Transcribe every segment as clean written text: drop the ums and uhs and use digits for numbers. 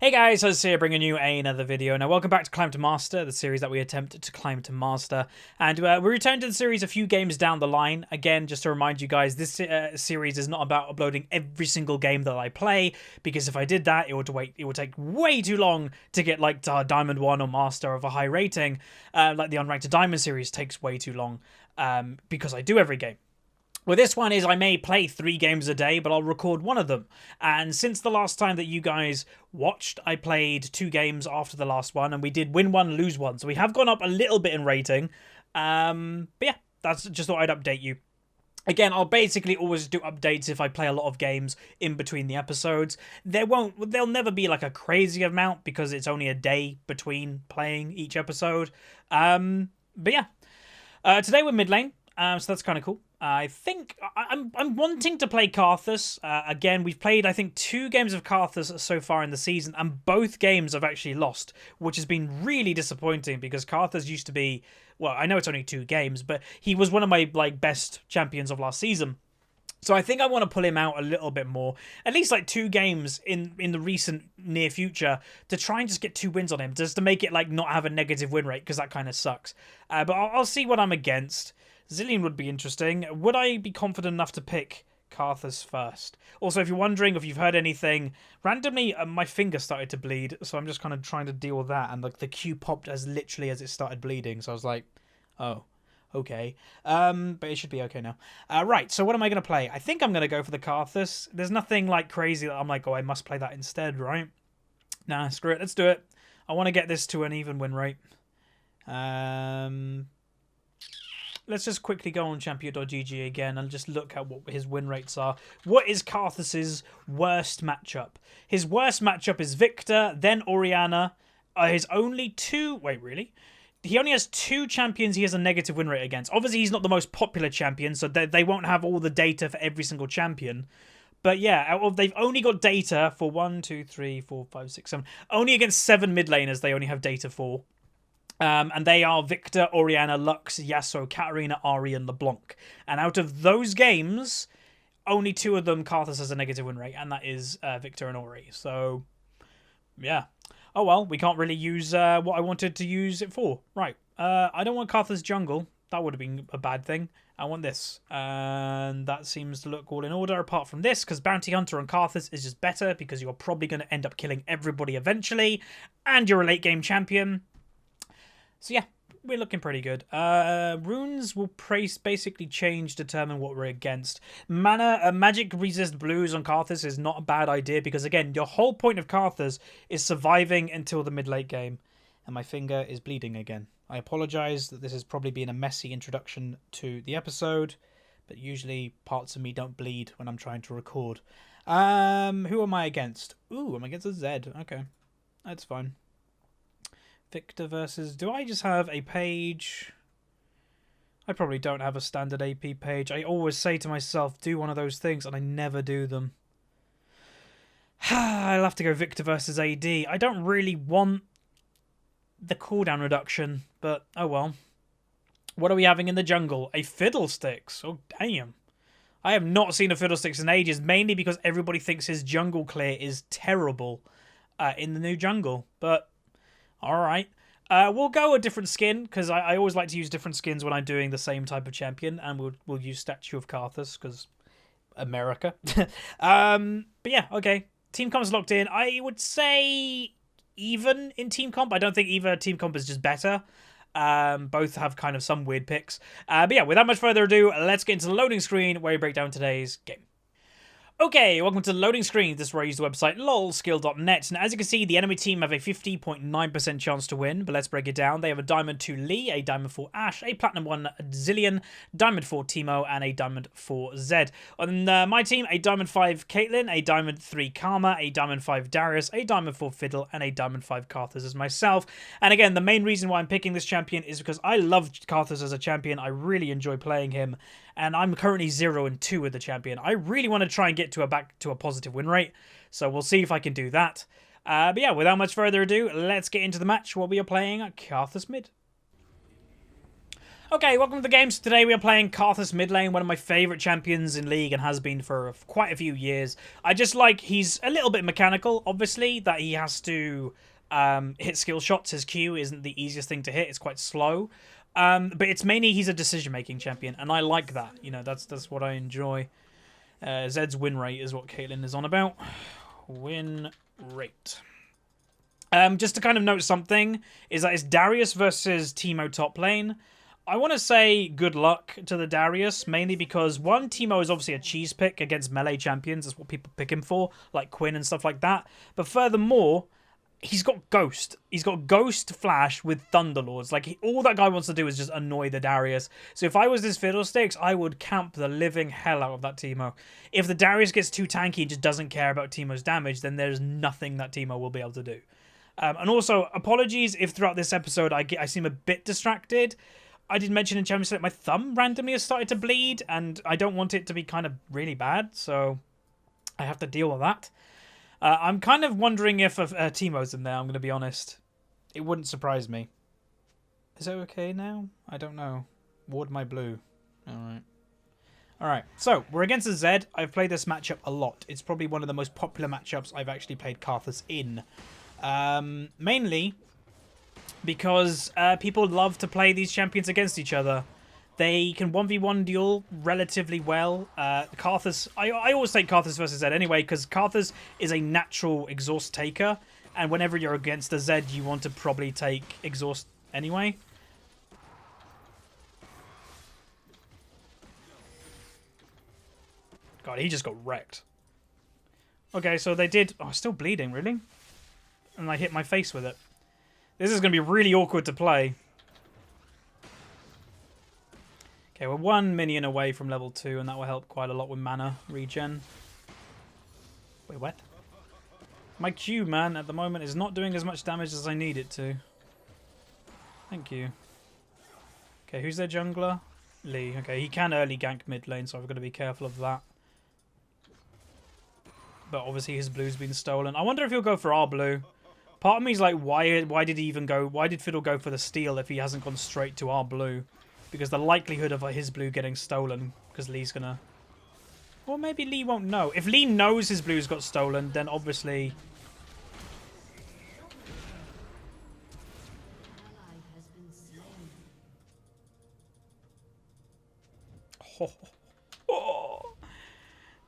Hey guys, Huzzy here bringing you another video. Now welcome back to Climb to Master, the series that we attempt to climb to master. And we returned to the series a few games down the line. Again, just to remind you guys, this series is not about uploading every single game that I play, because if I did that, it would take way too long to get like to Diamond 1 or Master of a high rating. Like the Unranked to Diamond series takes way too long because I do every game. Well, this one is I may play 3 games a day, but I'll record one of them. And since the last time that you guys watched, I played 2 games after the last one, and we did win 1, lose 1. So we have gone up a little bit in rating. But yeah, that's just thought I'd update you. Again, I'll basically always do updates if I play a lot of games in between the episodes. There'll never be like a crazy amount because it's only a day between playing each episode. But yeah, today we're mid lane, so that's kind of cool. I think I'm wanting to play Karthus. Again, we've played, I think, 2 games of Karthus so far in the season, and both games have actually lost, which has been really disappointing because Karthus used to be, well, I know it's only 2 games, but he was one of my best champions of last season. So I think I want to pull him out a little bit more, at least like 2 games in the recent near future, to try and just get 2 wins on him, just to make it like not have a negative win rate, because that kind of sucks. But I'll see what I'm against. Zilean would be interesting. Would I be confident enough to pick Karthus first? Also, if you're wondering if you've heard anything, randomly my finger started to bleed, so I'm just kind of trying to deal with that, and like the Q popped as literally as it started bleeding, so I was like, oh, okay. But it should be okay now. Right, so what am I going to play? I think I'm going to go for the Karthus. There's nothing like crazy that I'm like, oh, I must play that instead, right? Nah, screw it, let's do it. I want to get this to an even win rate. Let's just quickly go on champion.gg again and just look at what his win rates are. What is Karthus's worst matchup? His worst matchup is Victor, then Orianna. His only 2... Wait, really? He only has 2 champions he has a negative win rate against. Obviously, he's not the most popular champion, so they won't have all the data for every single champion. But yeah, they've only got data for 1, 2, 3, 4, 5, 6, 7. Only against 7 mid laners they only have data for. And they are Victor, Orianna, Lux, Yasuo, Katarina, Ahri, and LeBlanc. And out of those games, only 2 of them Karthus has a negative win rate, and that is Victor and Ahri. So, yeah. Oh well, we can't really use what I wanted to use it for. Right. I don't want Karthus jungle. That would have been a bad thing. I want this. And that seems to look all in order, apart from this, because Bounty Hunter on Karthus is just better, because you're probably going to end up killing everybody eventually, and you're a late game champion. So yeah, we're looking pretty good. Runes will basically determine what we're against. Magic resist blues on Karthus is not a bad idea, because again, your whole point of Karthus is surviving until the mid-late game. And my finger is bleeding again. I apologise that this has probably been a messy introduction to the episode, but usually parts of me don't bleed when I'm trying to record. Who am I against? Ooh, I'm against a Zed. Okay, that's fine. Victor versus... Do I just have a page? I probably don't have a standard AP page. I always say to myself, do one of those things, and I never do them. I'll have to go Victor versus AD. I don't really want the cooldown reduction, but oh well. What are we having in the jungle? A Fiddlesticks. Oh, damn. I have not seen a Fiddlesticks in ages, mainly because everybody thinks his jungle clear is terrible in the new jungle, but... Alright, we'll go a different skin, because I always like to use different skins when I'm doing the same type of champion, and we'll use Statue of Karthus, because America. But yeah, okay. Team comp's locked in. I would say even in team comp. I don't think either team comp is just better. Both have kind of some weird picks. But yeah, without much further ado, let's get into the loading screen where we break down today's game. Okay, welcome to the loading screen. This is where I use the website lolskill.net. And as you can see, the enemy team have a 50.9% chance to win, but let's break it down. They have a Diamond 2 Lee, a Diamond 4 Ashe, a Platinum 1 Zilean, Diamond 4 Teemo, and a Diamond 4 Zed. On my team, a Diamond 5 Caitlyn, a Diamond 3 Karma, a Diamond 5 Darius, a Diamond 4 Fiddle, and a Diamond 5 Karthus as myself. And again, the main reason why I'm picking this champion is because I love Karthus as a champion. I really enjoy playing him. And I'm currently 0-2 with the champion. I really want to try and get back to a positive win rate. So we'll see if I can do that. But yeah, without much further ado, let's get into the match where we are playing Karthus mid. Okay, welcome to the games. Today we are playing Karthus mid lane, one of my favourite champions in League and has been for quite a few years. I just like he's a little bit mechanical, obviously, that he has to hit skill shots. His Q isn't the easiest thing to hit. It's quite slow. But it's mainly he's a decision-making champion, and I like that. You know, that's what I enjoy. Zed's win rate is what Caitlyn is on about. Win rate. Just to kind of note something, is that it's Darius versus Teemo top lane. I want to say good luck to the Darius, mainly because, one, Teemo is obviously a cheese pick against melee champions. That's what people pick him for, like Quinn and stuff like that. But furthermore, he's got Ghost. He's got Ghost Flash with Thunderlords. Like, all that guy wants to do is just annoy the Darius. So if I was this Fiddlesticks, I would camp the living hell out of that Teemo. If the Darius gets too tanky and just doesn't care about Teemo's damage, then there's nothing that Teemo will be able to do. And also, apologies if throughout this episode I seem a bit distracted. I did mention in Champions Select my thumb randomly has started to bleed, and I don't want it to be kind of really bad, so I have to deal with that. I'm kind of wondering if Teemo's in there, I'm going to be honest. It wouldn't surprise me. Is it okay now? I don't know. Ward my blue. Alright. Alright, so we're against a Zed. I've played this matchup a lot. It's probably one of the most popular matchups I've actually played Karthus in. Mainly because people love to play these champions against each other. They can 1v1 duel relatively well. Karthus, I always take Karthus versus Zed anyway, because Karthus is a natural exhaust taker, and whenever you're against a Zed, you want to probably take exhaust anyway. God, he just got wrecked. Okay, so they did... Oh, still bleeding, really? And I hit my face with it. This is going to be really awkward to play. Okay, we're one minion away from level 2, and that will help quite a lot with mana regen. Wait, what? My Q, man, at the moment is not doing as much damage as I need it to. Thank you. Okay, who's their jungler? Lee. Okay, he can early gank mid lane, so I've got to be careful of that. But obviously his blue's been stolen. I wonder if he'll go for our blue. Part of me is like, why did he even go? Why did Fiddle go for the steal if he hasn't gone straight to our blue? Because the likelihood of his blue getting stolen, because Lee's gonna... Or maybe Lee won't know. If Lee knows his blue's got stolen, then obviously... Oh.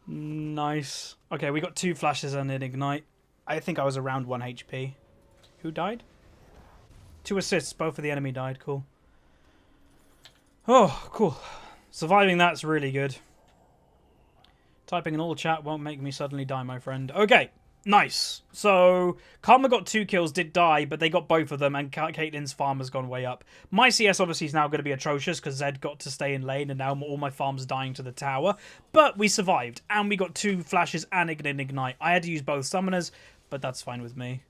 Nice. Okay, we got 2 flashes and an ignite. I think I was around 1 HP. Who died? 2 assists. Both of the enemy died. Cool. Oh, cool. Surviving that's really good. Typing in all chat won't make me suddenly die, my friend. Okay, nice. So, Karma got 2 kills, did die, but they got both of them, and Caitlyn's farm has gone way up. My CS obviously is now going to be atrocious, because Zed got to stay in lane, and now all my farm's dying to the tower. But we survived, and we got 2 flashes and an ignite. I had to use both summoners, but that's fine with me.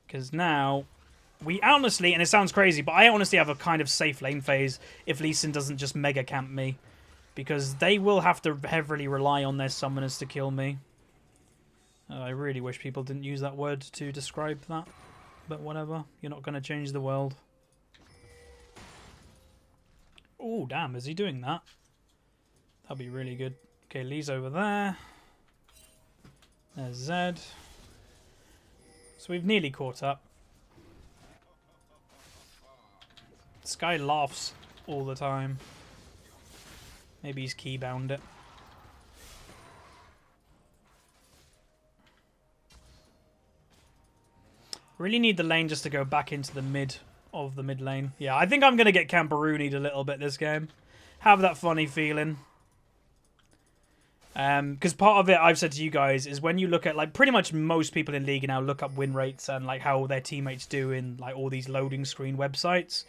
Because now... We honestly, and it sounds crazy, but I honestly have a kind of safe lane phase if Lee Sin doesn't just mega camp me. Because they will have to heavily rely on their summoners to kill me. I really wish people didn't use that word to describe that. But whatever, you're not going to change the world. Oh, damn, is he doing that? That'll be really good. Okay, Lee's over there. There's Zed. So we've nearly caught up. This guy laughs all the time. Maybe he's keybound it. Really need the lane just to go back into the mid of the mid lane. Yeah, I think I'm going to get Camperoonied a little bit this game. Have that funny feeling. Because part of it, I've said to you guys, is when you look at, like, pretty much most people in League now look up win rates and, like, how their teammates do in, like, all these loading screen websites.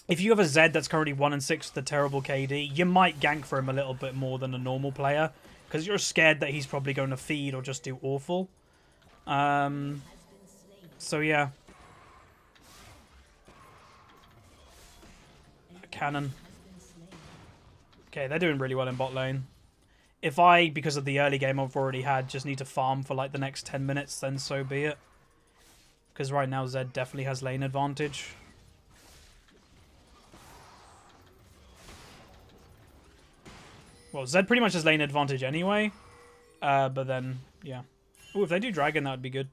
If you have a Zed that's currently 1-6 with a terrible KD, you might gank for him a little bit more than a normal player, because you're scared that he's probably going to feed or just do awful. So yeah. A cannon. Okay, they're doing really well in bot lane. If I, because of the early game I've already had, just need to farm for like the next 10 minutes, then so be it. Because right now Zed definitely has lane advantage. Well, Zed pretty much has lane advantage anyway. But then, yeah. Ooh, if they do Dragon, that would be good.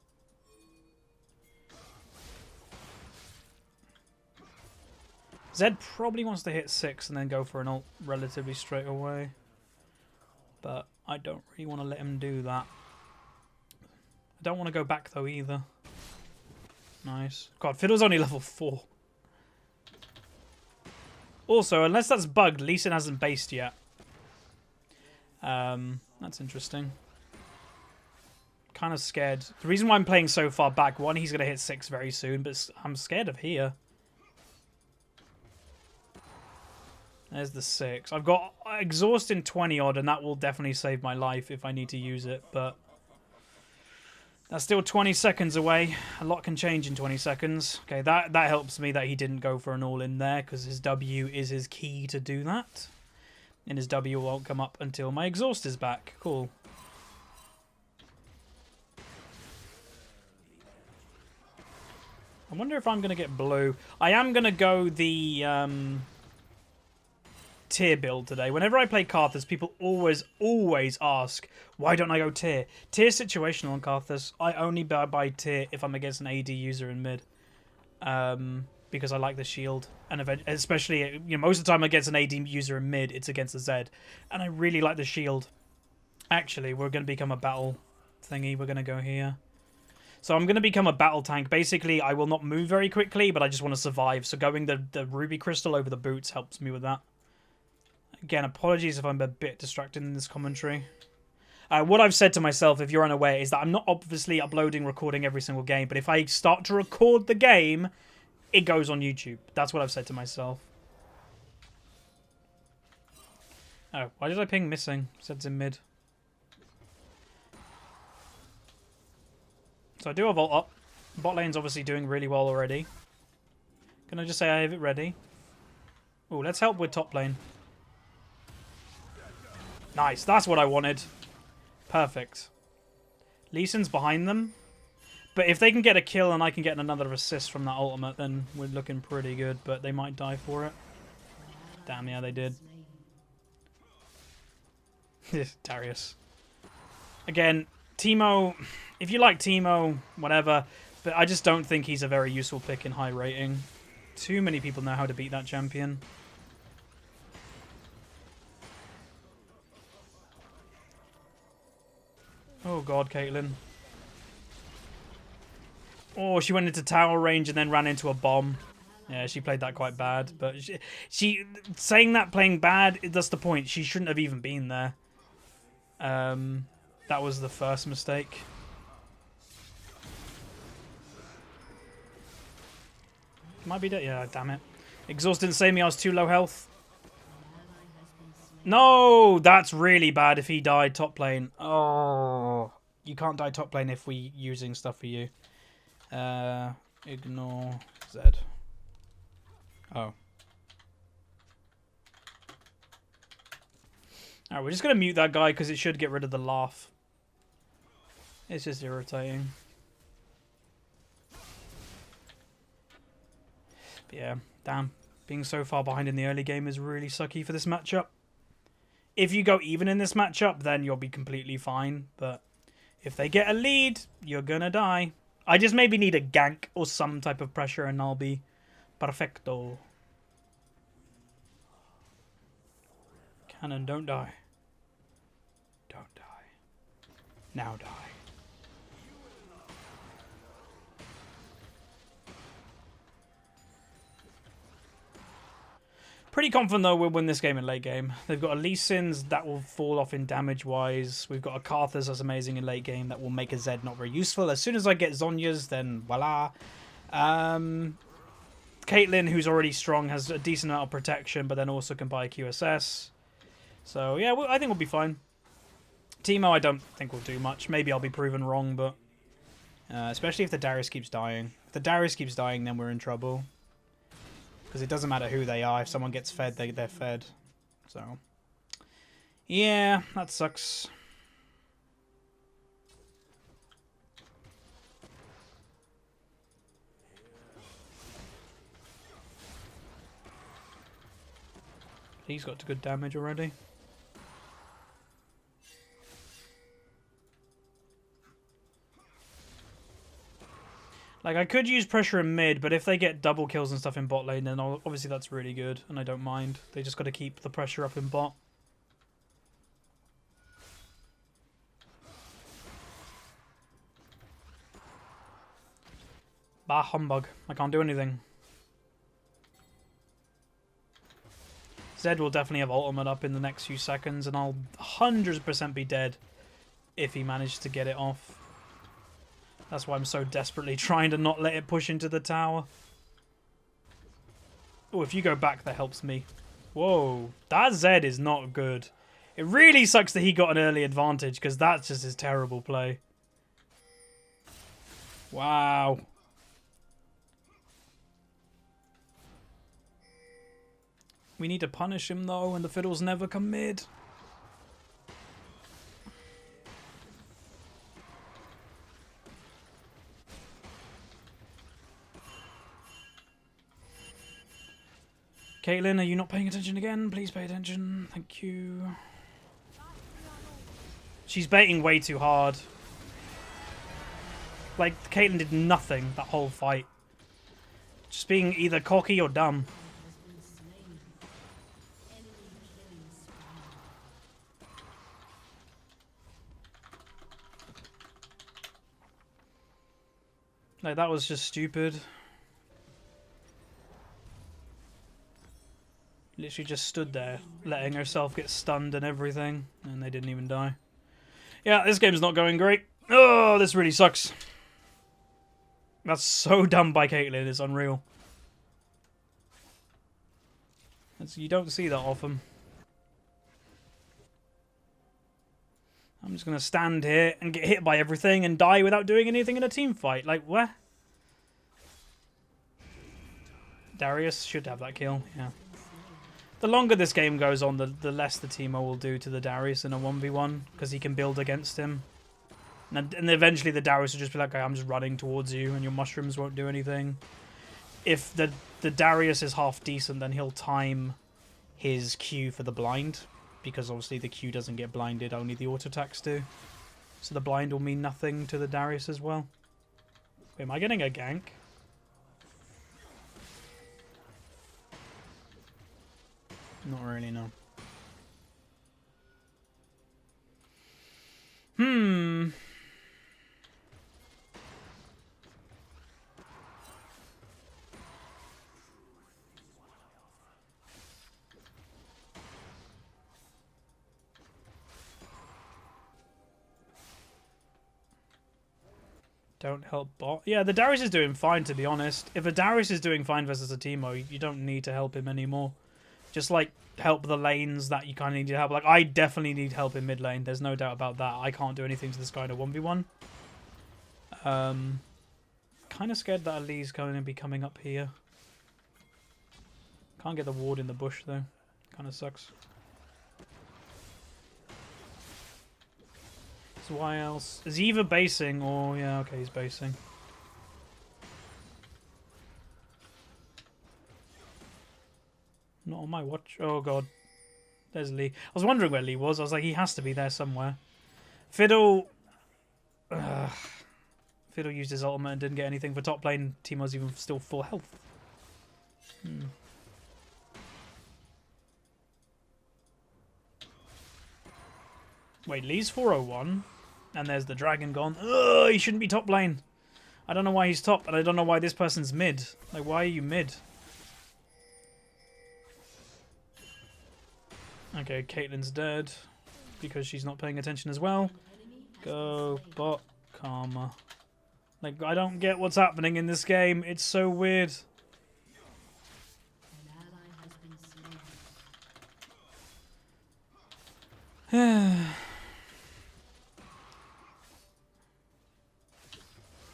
Zed probably wants to hit 6 and then go for an ult relatively straight away. But I don't really want to let him do that. I don't want to go back though either. Nice. God, Fiddle's only level 4. Also, unless that's bugged, Lee Sin hasn't based yet. That's interesting. Kind of scared. The reason why I'm playing so far back, one, he's going to hit 6 very soon, but I'm scared of here. There's the 6. I've got exhaust in 20 odd, and that will definitely save my life if I need to use it, but that's still 20 seconds away. A lot can change in 20 seconds. Okay, that helps me that he didn't go for an all-in there, because his W is his key to do that. And his W won't come up until my exhaust is back. Cool. I wonder if I'm going to get blue. I am going to go the tier build today. Whenever I play Karthus, people always ask, why don't I go tier? Tier situational on Karthus. I only buy tier if I'm against an AD user in mid. Because I like the shield. And especially, you know, most of the time against an AD user in mid, it's against a Zed. And I really like the shield. Actually, we're going to become a battle thingy. We're going to go here. So I'm going to become a battle tank. Basically, I will not move very quickly, but I just want to survive. So going the ruby crystal over the boots helps me with that. Again, apologies if I'm a bit distracted in this commentary. What I've said to myself, if you're unaware, is that I'm not obviously recording every single game, but if I start to record the game, it goes on YouTube. That's what I've said to myself. Oh, why did I ping missing? Zed's in mid. So I do have ult up. Bot lane's obviously doing really well already. Can I just say I have it ready? Oh, let's help with top lane. Nice, that's what I wanted. Perfect. Lee Sin's behind them. But if they can get a kill and I can get another assist from that ultimate, then we're looking pretty good. But they might die for it. Damn, yeah, they did. Darius. Again, Teemo, if you like Teemo, whatever. But I just don't think he's a very useful pick in high rating. Too many people know how to beat that champion. Oh god, Caitlyn. Oh, she went into tower range and then ran into a bomb. Yeah, she played that quite bad. But she saying that playing bad, that's the point. She shouldn't have even been there. That was the first mistake. Might be dead. Yeah, damn it. Exhaust didn't save me. I was too low health. No, that's really bad if he died top lane. Oh, you can't die top lane if we using stuff for you. Ignore Zed. Oh. Alright, we're just going to mute that guy because it should get rid of the laugh. It's just irritating. But yeah, damn. Being so far behind in the early game is really sucky for this matchup. If you go even in this matchup, then you'll be completely fine. But if they get a lead, you're gonna die. I just maybe need a gank or some type of pressure and I'll be perfecto. Cannon, don't die. Don't die. Now die. Pretty confident, though, we'll win this game in late game. They've got a Lee Sin's that will fall off in damage-wise. We've got a Karthus that's amazing in late game that will make a Zed not very useful. As soon as I get Zhonya's, then voila. Caitlyn, who's already strong, has a decent amount of protection, but then also can buy a QSS. So, yeah, I think we'll be fine. Teemo, I don't think will do much. Maybe I'll be proven wrong, but... especially if the Darius keeps dying. If the Darius keeps dying, then we're in trouble. Because it doesn't matter who they are. If someone gets fed, they're fed. So, yeah, that sucks. He's got good damage already. Like, I could use pressure in mid, but if they get double kills and stuff in bot lane, then obviously that's really good, and I don't mind. They just got to keep the pressure up in bot. Bah, humbug. I can't do anything. Zed will definitely have ultimate up in the next few seconds, and I'll 100% be dead if he manages to get it off. That's why I'm so desperately trying to not let it push into the tower. Oh, if you go back, that helps me. Whoa, that Zed is not good. It really sucks that he got an early advantage, because that's just his terrible play. Wow. We need to punish him, though, and the fiddles never come mid. Caitlyn, are you not paying attention again? Please pay attention. Thank you. She's baiting way too hard. Like, Caitlyn did nothing that whole fight. Just being either cocky or dumb. Like, that was just stupid. Literally just stood there, letting herself get stunned and everything, and they didn't even die. Yeah, this game's not going great. Oh, this really sucks. That's so dumb by Caitlyn, it's unreal. You don't see that often. I'm just going to stand here and get hit by everything and die without doing anything in a team fight. Like, what? Darius should have that kill, yeah. The longer this game goes on, the less the Teemo will do to the Darius in a 1v1, because he can build against him. And eventually the Darius will just be like, okay, I'm just running towards you, and your mushrooms won't do anything. If the Darius is half decent, then he'll time his Q for the blind, because obviously the Q doesn't get blinded, only the auto attacks do. So the blind will mean nothing to the Darius as well. Wait, am I getting a gank? Not really, no. Don't help bot. Yeah, the Darius is doing fine, to be honest. If a Darius is doing fine versus a Teemo, you don't need to help him anymore. Just, like, help the lanes that you kind of need to help. Like, I definitely need help in mid lane. There's no doubt about that. I can't do anything to this guy in a 1v1. Kind of scared that Ali's going to be coming up here. Can't get the ward in the bush, though. Kind of sucks. So why else? Is he either basing or... Yeah, okay, he's basing. Not on my watch. Oh, God. There's Lee. I was wondering where Lee was. I was like, he has to be there somewhere. Fiddle... Fiddle used his ultimate and didn't get anything for top lane. Teemo's even still full health. Wait, Lee's 401. And there's the dragon gone. Ugh, he shouldn't be top lane. I don't know why he's top, and I don't know why this person's mid. Like, why are you mid? Okay, Caitlyn's dead because she's not paying attention as well. Go bot Karma. Like, I don't get what's happening in this game. It's so weird.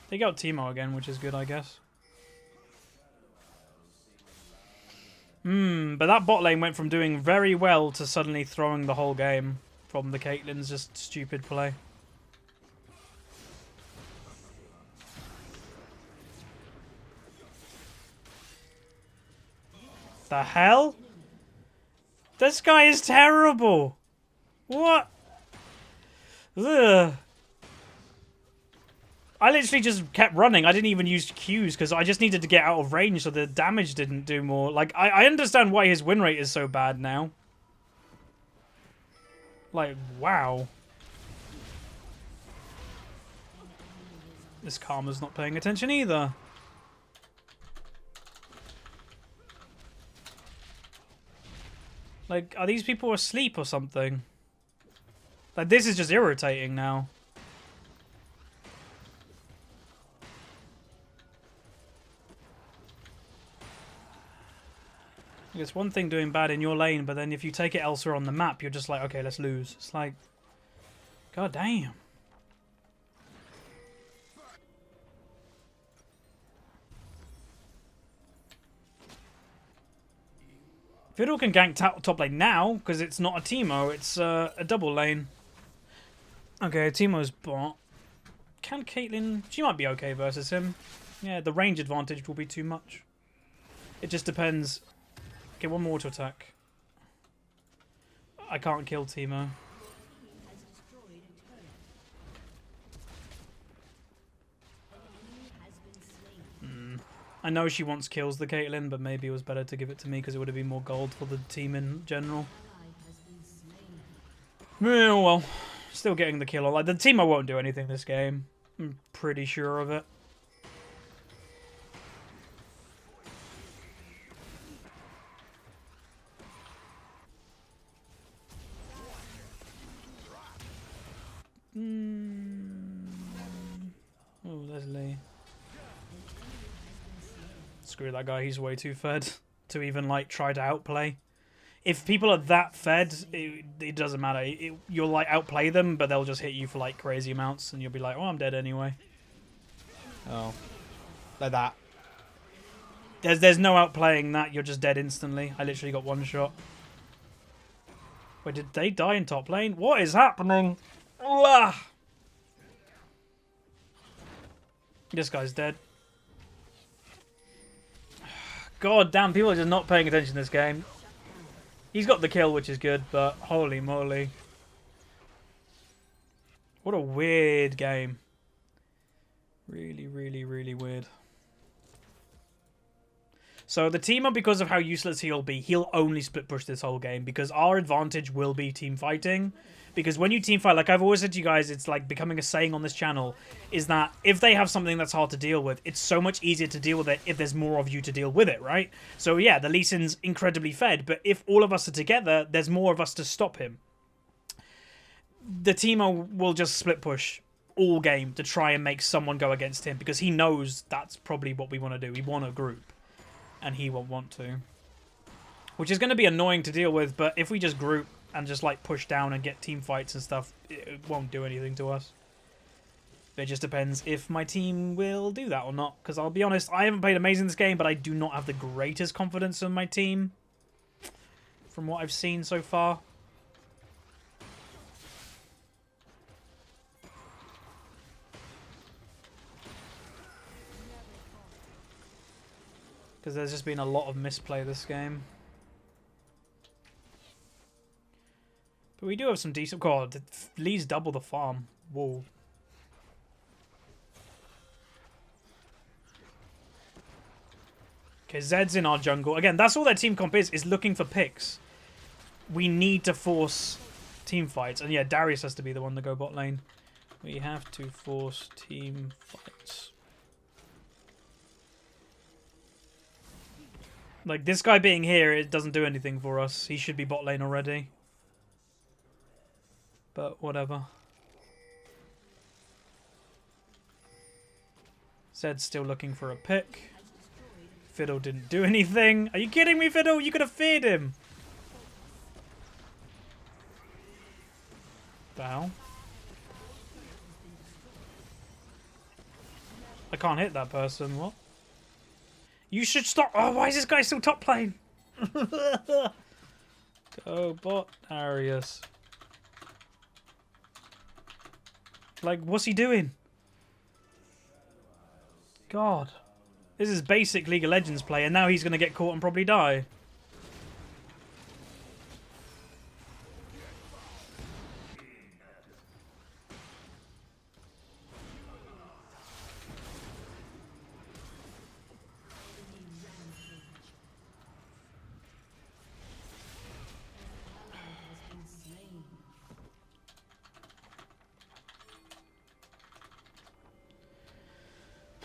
They got Teemo again, which is good, I guess. But that bot lane went from doing very well to suddenly throwing the whole game from the Caitlyn's just stupid play. The hell? This guy is terrible. What? Ugh. I literally just kept running. I didn't even use Qs because I just needed to get out of range so the damage didn't do more. Like, I understand why his win rate is so bad now. Like, wow. This Karma's not paying attention either. Like, are these people asleep or something? Like, this is just irritating now. It's one thing doing bad in your lane, but then if you take it elsewhere on the map, you're just like, okay, let's lose. It's like, god damn. Fiddle can gank top lane now, because it's not a Teemo, it's a double lane. Okay, Teemo's bot. Can Caitlyn... She might be okay versus him. Yeah, the range advantage will be too much. It just depends. Okay, one more to attack. I can't kill Teemo. I know she wants kills, the Caitlyn, but maybe it was better to give it to me because it would have been more gold for the team in general. Yeah, well, still getting the kill. Like, the Teemo won't do anything this game. I'm pretty sure of it. Oh, Leslie. Screw that guy, he's way too fed to even, like, try to outplay. If people are that fed, it doesn't matter. You'll, like, outplay them, but they'll just hit you for, like, crazy amounts, and you'll be like, oh, I'm dead anyway. Oh. Like that. There's no outplaying that, you're just dead instantly. I literally got one shot. Wait, did they die in top lane? What is happening? Ugh. This guy's dead. God damn, people are just not paying attention to this game. He's got the kill, which is good, but holy moly. What a weird game. Really, really, really weird. So the Teemo, because of how useless he'll be, he'll only split push this whole game because our advantage will be team fighting. Because when you team fight, like I've always said to you guys, it's like becoming a saying on this channel, is that if they have something that's hard to deal with, it's so much easier to deal with it if there's more of you to deal with it, right? So yeah, the Lee Sin's incredibly fed, but if all of us are together, there's more of us to stop him. The Teemo will just split push all game to try and make someone go against him because he knows that's probably what we want to do. We want a group, and he won't want to. Which is going to be annoying to deal with, but if we just group and just like push down and get team fights and stuff, it won't do anything to us. It just depends if my team will do that or not. Because I'll be honest, I haven't played amazing this game, but I do not have the greatest confidence in my team from what I've seen so far. Because there's just been a lot of misplay this game. But we do have some decent... God, Lee's double the farm. Whoa. Okay, Zed's in our jungle. Again, that's all their team comp is looking for picks. We need to force team fights. And yeah, Darius has to be the one to go bot lane. We have to force team fights. Like, this guy being here, it doesn't do anything for us. He should be bot lane already. But whatever. Zed's still looking for a pick. Fiddle didn't do anything. Are you kidding me, Fiddle? You could have feared him. The hell? I can't hit that person. What? You should stop. Oh, why is this guy still top lane? Go bot, Darius. Like, what's he doing? God. This is basic League of Legends play, and now he's going to get caught and probably die.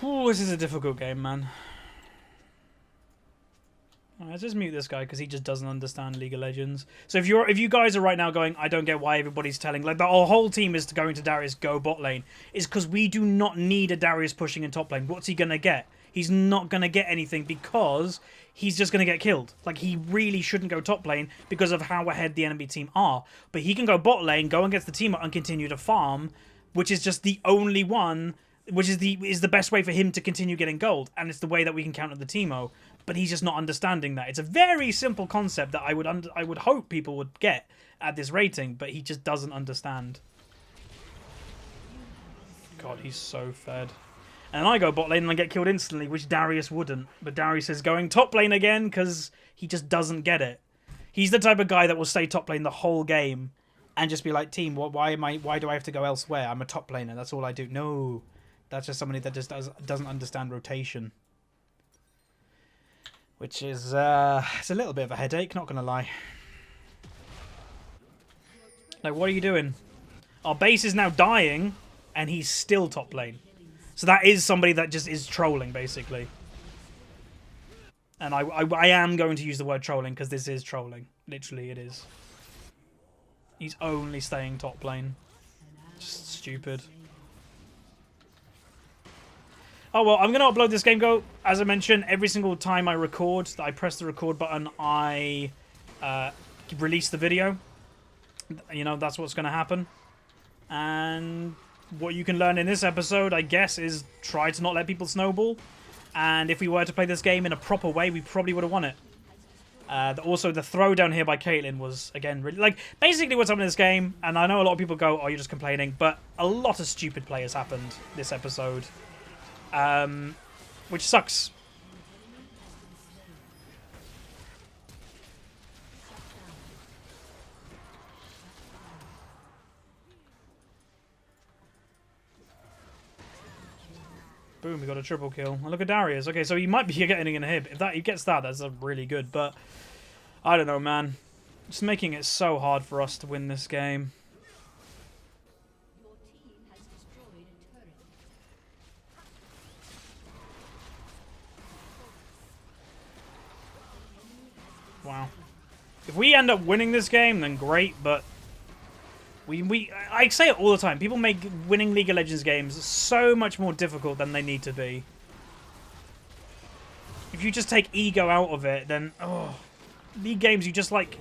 Ooh, this is a difficult game, man. Let's just mute this guy because he just doesn't understand League of Legends. So if you guys are right now going, I don't get why everybody's telling, like the whole team is going to Darius go bot lane, is because we do not need a Darius pushing in top lane. What's he gonna get? He's not gonna get anything because he's just gonna get killed. Like he really shouldn't go top lane because of how ahead the enemy team are. But he can go bot lane, go against the team and continue to farm, which is just the only one, which is the best way for him to continue getting gold, and it's the way that we can counter the Teemo. But he's just not understanding that. It's a very simple concept that I would hope people would get at this rating, but he just doesn't understand. God, he's so fed. And I go bot lane and I get killed instantly, which Darius wouldn't. But Darius is going top lane again because he just doesn't get it. He's the type of guy that will stay top lane the whole game and just be like, team, why do I have to go elsewhere? I'm a top laner. That's all I do. No, that's just somebody that just doesn't understand rotation. Which is, it's a little bit of a headache, not going to lie. Like, what are you doing? Our base is now dying, and he's still top lane. So that is somebody that just is trolling, basically. And I am going to use the word trolling, because this is trolling. Literally, it is. He's only staying top lane. Just stupid. Oh, well, I'm going to upload this game, as I mentioned, every single time I record, I press the record button, I release the video. You know, that's what's going to happen. And what you can learn in this episode, I guess, is try to not let people snowball. And if we were to play this game in a proper way, we probably would have won it. Also, the throwdown here by Caitlyn was, again, really... Like, basically what's happened in this game, and I know a lot of people go, oh, you're just complaining, but a lot of stupid play has happened this episode. Which sucks. Boom, we got a triple kill. And look at Darius. Okay, so he might be getting an inhib. If he gets that, that's really good. But I don't know, man. Just making it so hard for us to win this game. Wow. If we end up winning this game, then great, but I say it all the time. People make winning League of Legends games so much more difficult than they need to be. If you just take ego out of it, then League games, you just like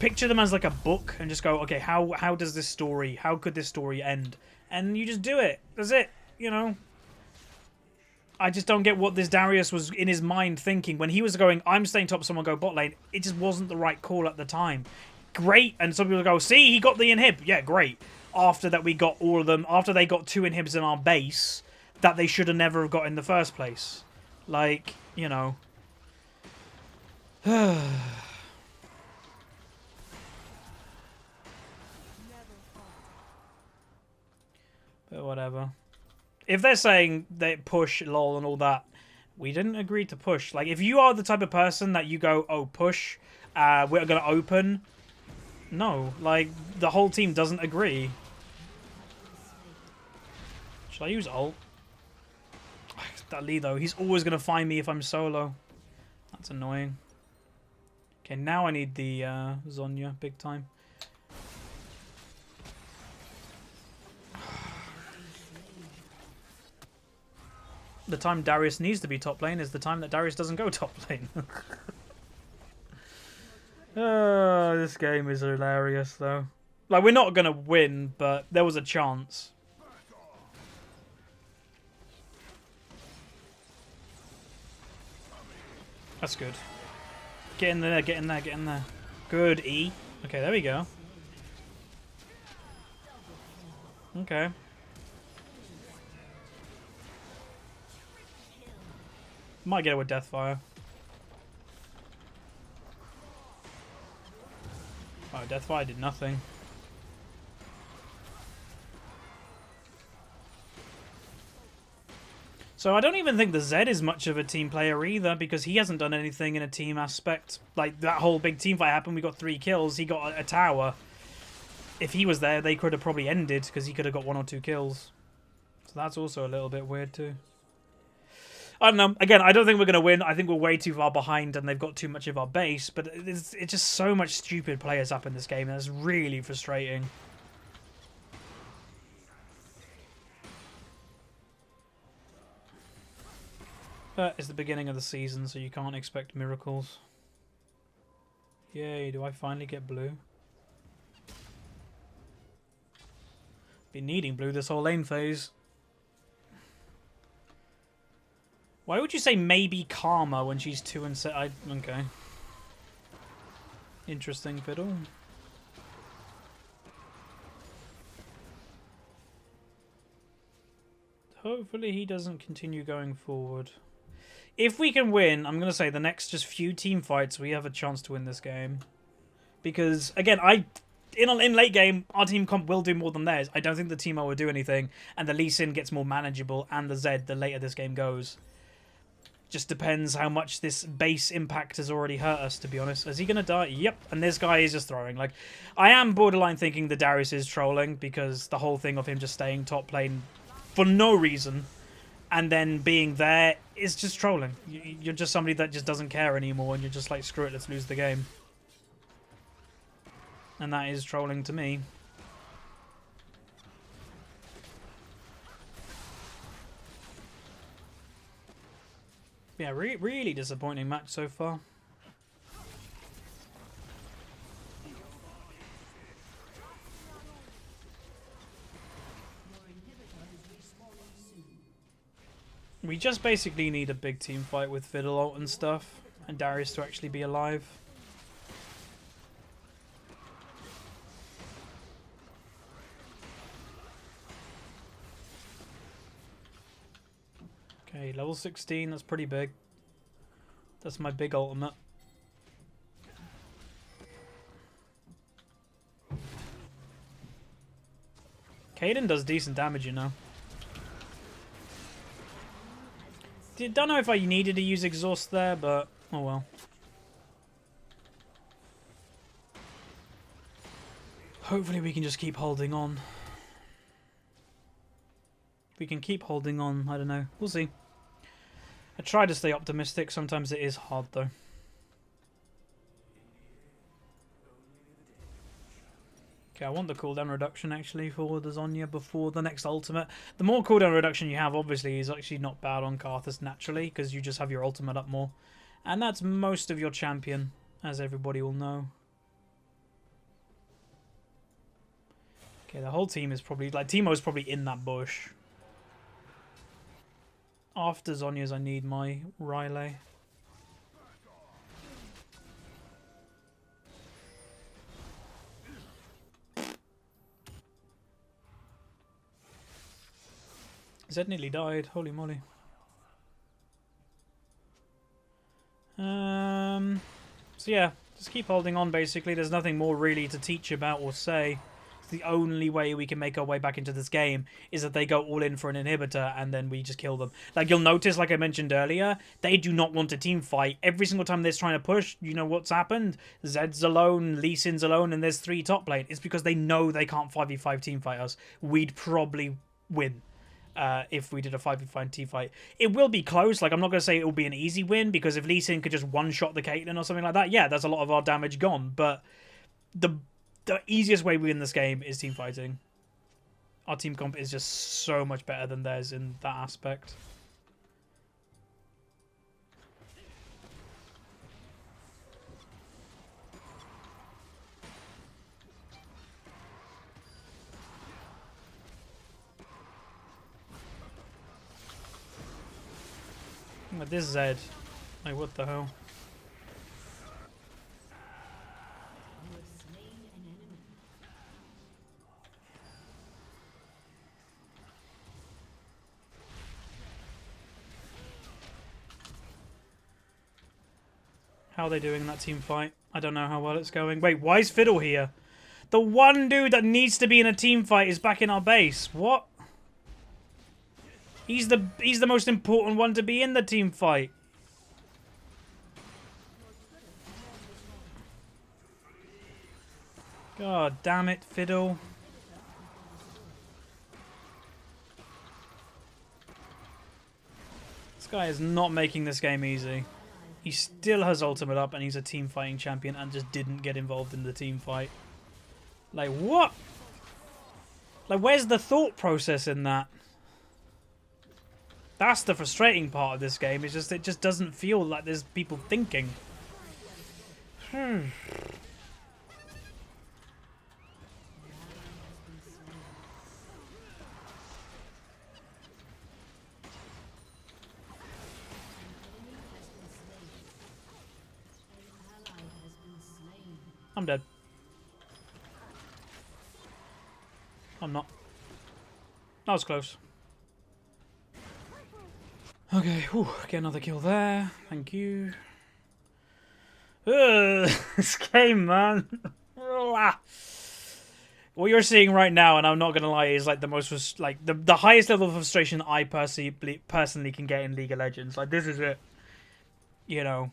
picture them as like a book and just go, okay, how does this story, how could this story end? And you just do it. That's it, you know. I just don't get what this Darius was in his mind thinking when he was going, I'm staying top, someone go bot lane. It just wasn't the right call at the time. Great, and some people go, see, he got the inhib. Yeah, great. After that we got all of them, after they got 2 inhibs in our base that they should have never have got in the first place. Like, you know. But whatever. If they're saying they push, lol, and all that, we didn't agree to push. Like, if you are the type of person that you go, oh, push, we're going to open. No, like, the whole team doesn't agree. Should I use ult? That Lee, though, he's always going to find me if I'm solo. That's annoying. Okay, now I need the Zhonya big time. The time Darius needs to be top lane is the time that Darius doesn't go top lane. Oh, this game is hilarious, though. Like, we're not going to win, but there was a chance. That's good. Get in there, get in there, get in there. Good, E. Okay, there we go. Okay. Might get it with Deathfire. Oh, Deathfire did nothing. So I don't even think the Zed is much of a team player either, because he hasn't done anything in a team aspect. Like, that whole big team fight happened, we got 3 kills, he got a tower. If he was there, they could have probably ended, because he could have got 1 or 2 kills. So that's also a little bit weird too. I don't know. Again, I don't think we're going to win. I think we're way too far behind and they've got too much of our base. But it's just so much stupid players up in this game. That's really frustrating. But it's the beginning of the season, so you can't expect miracles. Yay, do I finally get blue? Been needing blue this whole lane phase. Why would you say maybe Karma when she's 2 and set? Okay. Interesting, Fiddle. Hopefully he doesn't continue going forward. If we can win, I'm going to say the next just few team fights, we have a chance to win this game. Because, again, in late game, our team comp will do more than theirs. I don't think the Teemo will do anything, and the Lee Sin gets more manageable, and the Zed the later this game goes. Just depends how much this base impact has already hurt us, to be honest. Is he going to die? Yep. And this guy is just throwing. Like, I am borderline thinking the Darius is trolling, because the whole thing of him just staying top lane for no reason and then being there is just trolling. You're just somebody that just doesn't care anymore, and you're just like, screw it, let's lose the game. And that is trolling to me. Yeah, really disappointing match so far. We just basically need a big team fight with Fiddle ult and stuff, and Darius to actually be alive. Okay, level 16, that's pretty big. That's my big ultimate. Kaden does decent damage, you know. Don't know if I needed to use exhaust there, but oh well. Hopefully we can just keep holding on. If we can keep holding on, I don't know. We'll see. I try to stay optimistic. Sometimes it is hard, though. Okay, I want the cooldown reduction, actually, for the Zhonya before the next ultimate. The more cooldown reduction you have, obviously, is actually not bad on Karthus naturally, because you just have your ultimate up more. And that's most of your champion, as everybody will know. Okay, the whole team is probably... Like, Teemo's probably in that bush. After Zhonya's, I need my Riley. Zed nearly died. Holy moly. So yeah, just keep holding on basically. There's nothing more really to teach about or say. The only way we can make our way back into this game is that they go all in for an inhibitor and then we just kill them. Like, you'll notice, like I mentioned earlier, they do not want a team fight. Every single time they're trying to push, you know what's happened? Zed's alone, Lee Sin's alone, and there's 3 top lane. It's because they know they can't 5v5 team fight us. We'd probably win. If we did a 5v5 team fight. It will be close. Like, I'm not going to say it will be an easy win, because if Lee Sin could just one-shot the Caitlyn or something like that, yeah, that's a lot of our damage gone. But the easiest way we win this game is team fighting. Our team comp is just so much better than theirs in that aspect. With this Zed, like, what the hell? How are they doing in that team fight? I don't know how well it's going. Wait, why is Fiddle here? The one dude that needs to be in a team fight is back in our base. What? He's the most important one to be in the team fight. God damn it, Fiddle. This guy is not making this game easy. He still has ultimate up and he's a team fighting champion and just didn't get involved in the team fight. Like, what? Like, where's the thought process in that? That's the frustrating part of this game. It's just, it just doesn't feel like there's people thinking. I'm dead. I'm not. That was close. Okay, whew, get another kill there. Thank you. Ugh, this game, man. What you're seeing right now, and I'm not gonna lie, is like the most, like the highest level of frustration I personally can get in League of Legends. Like, this is it. You know.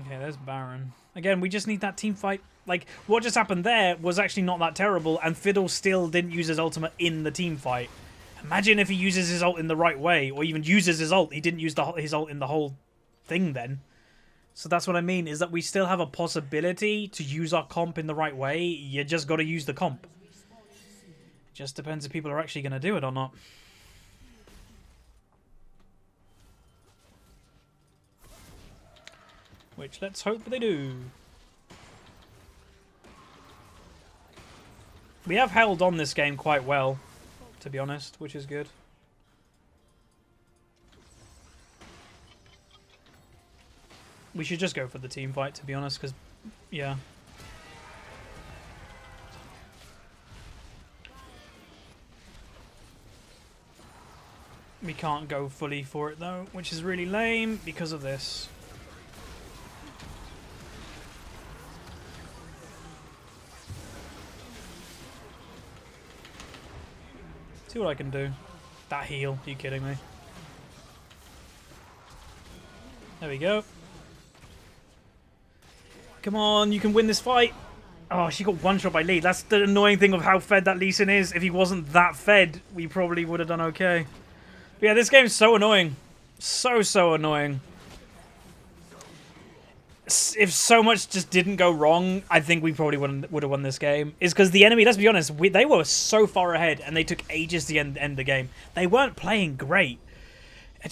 Okay, there's Baron. Again, we just need that team fight. Like, what just happened there was actually not that terrible, and Fiddle still didn't use his ultimate in the team fight. Imagine if he uses his ult in the right way, or even uses his ult. He didn't use his ult in the whole thing then. So that's what I mean, is that we still have a possibility to use our comp in the right way. You just got to use the comp. Just depends if people are actually going to do it or not. Which, let's hope they do. We have held on this game quite well, to be honest, which is good. We should just go for the team fight, to be honest, because, yeah. We can't go fully for it, though, which is really lame because of this. See what I can do. That heal. Are you kidding me? There we go. Come on, you can win this fight. Oh, she got one shot by Lee. That's the annoying thing of how fed that Lee Sin is. If he wasn't that fed, we probably would have done okay. But yeah, this game's so annoying. So annoying. If so much just didn't go wrong, I think we probably would have won this game. Is because the enemy, let's be honest, they were so far ahead and they took ages to end the game. They weren't playing great.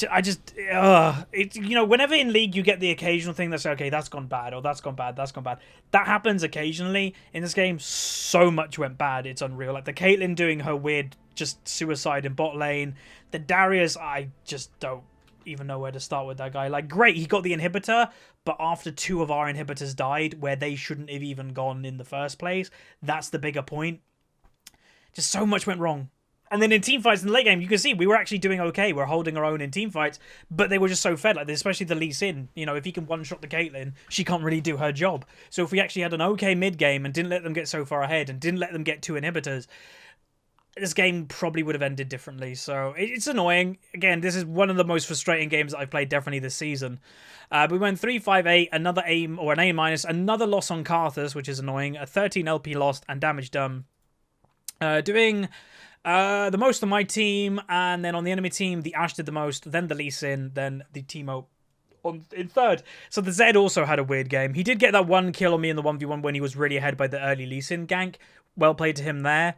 You know, whenever in League you get the occasional thing that's okay, that's gone bad, or that's gone bad, that's gone bad. That happens occasionally. In this game, so much went bad, it's unreal. Like the Caitlyn doing her weird just suicide in bot lane. The Darius, I just don't even know where to start with that guy. Like, great, he got the inhibitor, but after 2 of our inhibitors died, where they shouldn't have even gone in the first place, that's the bigger point. Just so much went wrong. And then in teamfights in the late game, you can see we were actually doing okay. We're holding our own in teamfights, but they were just so fed like this, especially the Lee Sin. You know, if he can one-shot the Caitlyn, she can't really do her job. So if we actually had an okay mid-game and didn't let them get so far ahead and didn't let them get 2 inhibitors, this game probably would have ended differently. So it's annoying. Again, this is one of the most frustrating games that I've played definitely this season. We went 3-5-8, another aim, or an A-, another loss on Karthus, which is annoying, a 13 LP lost and damage done. Doing the most on my team, and then on the enemy team, the Ashe did the most, then the Lee Sin, then the Teemo in third. So the Zed also had a weird game. He did get that 1 kill on me in the 1v1 when he was really ahead by the early Lee Sin gank. Well played to him there.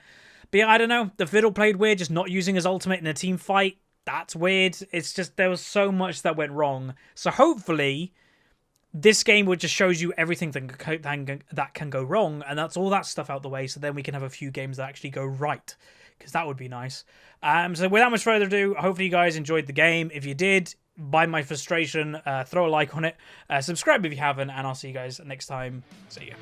But yeah, I don't know. The Fiddle played weird, just not using his ultimate in a team fight. That's weird. It's just, there was so much that went wrong. So hopefully, this game would just shows you everything that can go wrong, and that's all that stuff out the way, so then we can have a few games that actually go right, because that would be nice. So without much further ado, hopefully you guys enjoyed the game. If you did, by my frustration, throw a like on it. Subscribe if you haven't, and I'll see you guys next time. See ya.